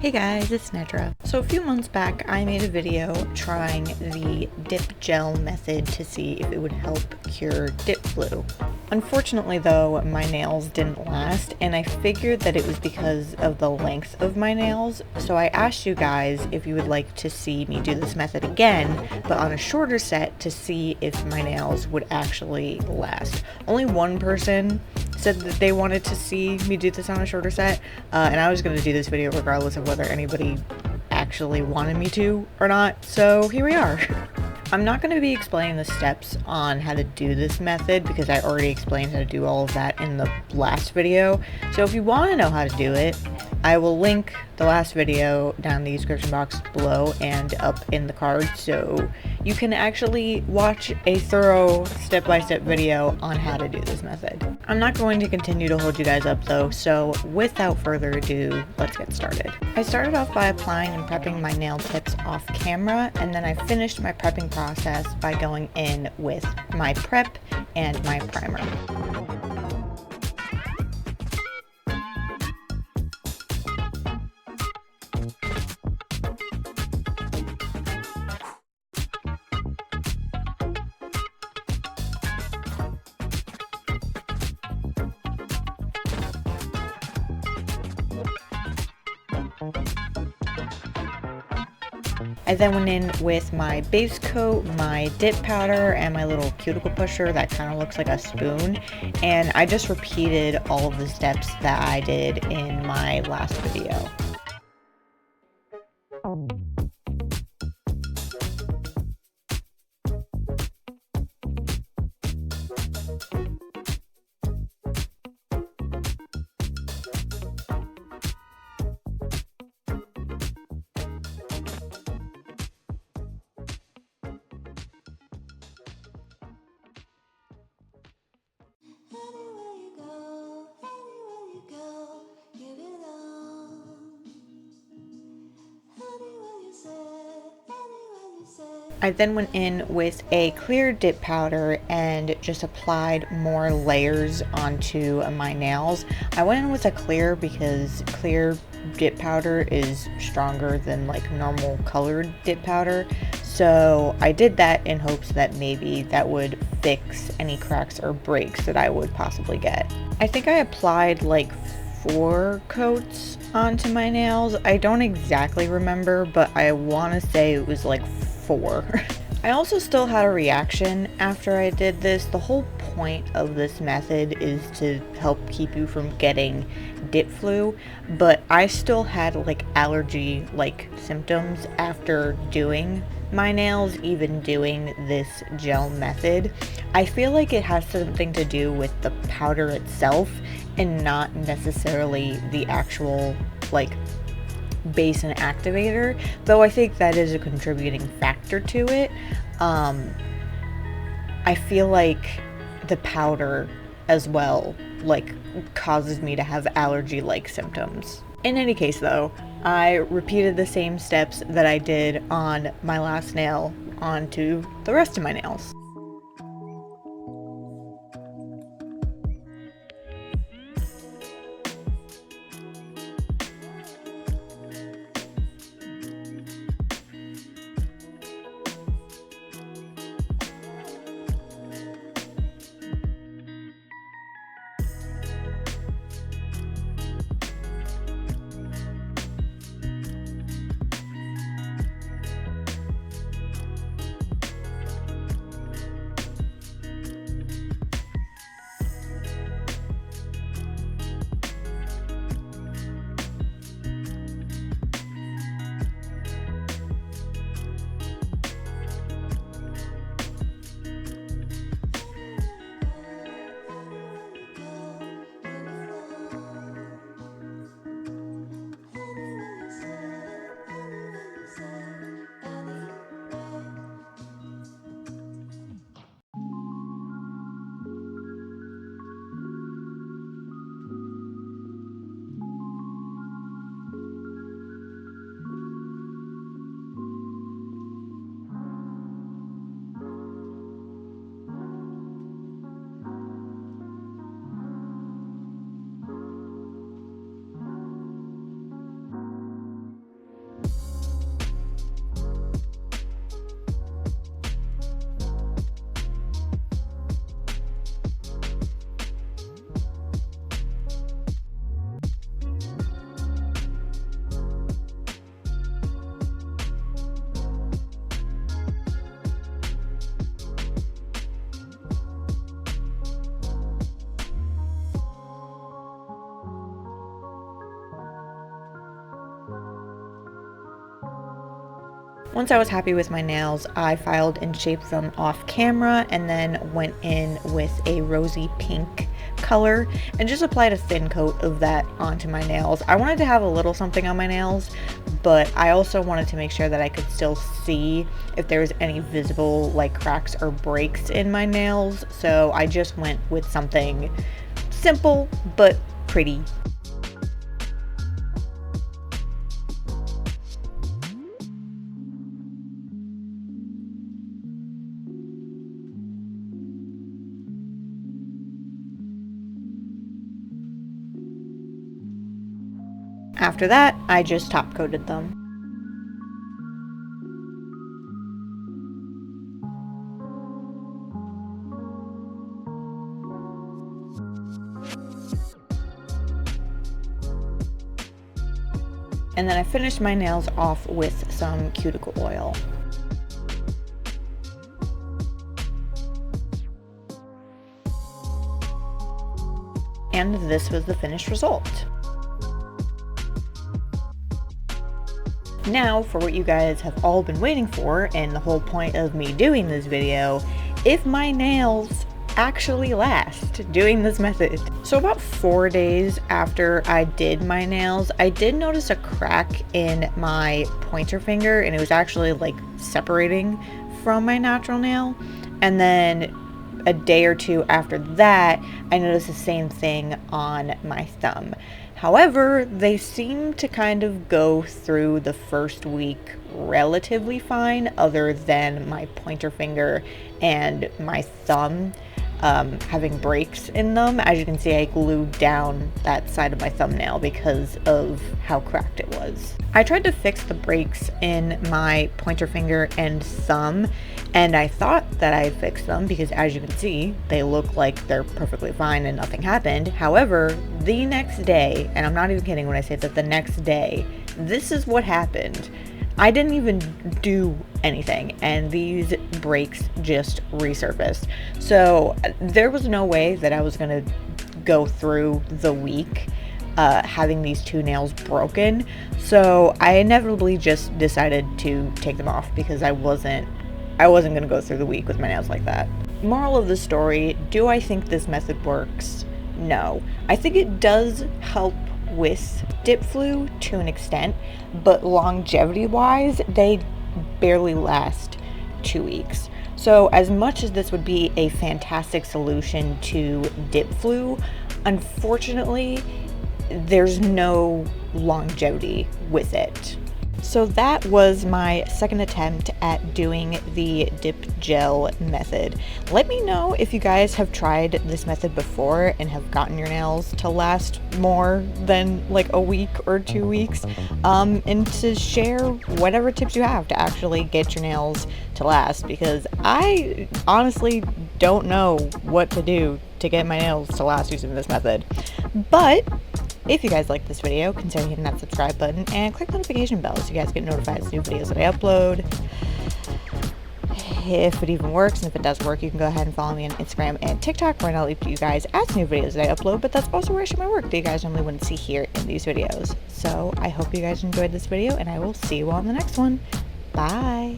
Hey guys, it's Nedra. So a few months back, I made a video trying the dip gel method to see if it would help cure dip flu. Unfortunately though, my nails didn't last, and I figured that it was because of the length of my nails, so I asked you guys if you would like to see me do this method again, but on a shorter set to see if my nails would actually last. Only one person said that they wanted to see me do this on a shorter set, and I was going to do this video regardless of whether anybody actually wanted me to or not, so here we are. I'm not going to be explaining the steps on how to do this method because I already explained how to do all of that in the last video, so if you want to know how to do it, I will link the last video down in the description box below and up in the card so you can actually watch a thorough step-by-step video on how to do this method. I'm not going to continue to hold you guys up though, so without further ado, let's get started. I started off by applying and prepping my nail tips off camera, and then I finished my prepping process by going in with my prep and my primer. I then went in with my base coat, my dip powder, and my little cuticle pusher that kind of looks like a spoon, and I just repeated all of the steps that I did in my last video. I then went in with a clear dip powder and just applied more layers onto my nails. I went in with a clear because clear dip powder is stronger than like normal colored dip powder. So I did that in hopes that maybe that would fix any cracks or breaks that I would possibly get. I think I applied like 4 coats onto my nails. I don't exactly remember, but I want to say it was like 4. I also still had a reaction after I did this. The whole point of this method is to help keep you from getting dip flu, but I still had like allergy like symptoms after doing my nails, even doing this gel method. I feel like it has something to do with the powder itself and not necessarily the actual like base and activator, though I think that is a contributing factor to it. I feel like the powder as well like causes me to have allergy like symptoms. In any case though, I repeated the same steps that I did on my last nail onto the rest of my nails. Once I was happy with my nails, I filed and shaped them off camera and then went in with a rosy pink color and just applied a thin coat of that onto my nails. I wanted to have a little something on my nails, but I also wanted to make sure that I could still see if there was any visible like cracks or breaks in my nails, so I just went with something simple but pretty. After that, I just top coated them. And then I finished my nails off with some cuticle oil. And this was the finished result. Now for what you guys have all been waiting for, and the whole point of me doing this video, if my nails actually last doing this method. So about 4 days after I did my nails, I did notice a crack in my pointer finger, and it was actually like separating from my natural nail. And then a day or two after that, I noticed the same thing on my thumb. However, they seem to kind of go through the first week relatively fine, other than my pointer finger and my thumb having breaks in them. As you can see, I glued down that side of my thumbnail because of how cracked it was. I tried to fix the breaks in my pointer finger and thumb, and I thought that I fixed them because, as you can see, they look like they're perfectly fine and nothing happened. However, the next day, and I'm not even kidding when I say that the next day, this is what happened. I didn't even do anything, and these breaks just resurfaced. So there was no way that I was gonna go through the week having these two nails broken. So I inevitably just decided to take them off because I wasn't gonna go through the week with my nails like that. Moral of the story, do I think this method works? No. I think it does help with dip flu to an extent, but longevity wise, they barely last 2 weeks. So as much as this would be a fantastic solution to dip flu, unfortunately, there's no longevity with it. So that was my second attempt at doing the dip gel method. Let me know if you guys have tried this method before and have gotten your nails to last more than like a week or 2 weeks, and to share whatever tips you have to actually get your nails to last, because I honestly don't know what to do to get my nails to last using this method. But if you guys like this video, consider hitting that subscribe button and click the notification bell so you guys get notified of new videos that I upload. If it even works, and if it does work, you can go ahead and follow me on Instagram and TikTok, where I'll leave to you guys as new videos that I upload, but that's also where I share my work that you guys normally wouldn't see here in these videos. So I hope you guys enjoyed this video, and I will see you all in the next one. Bye!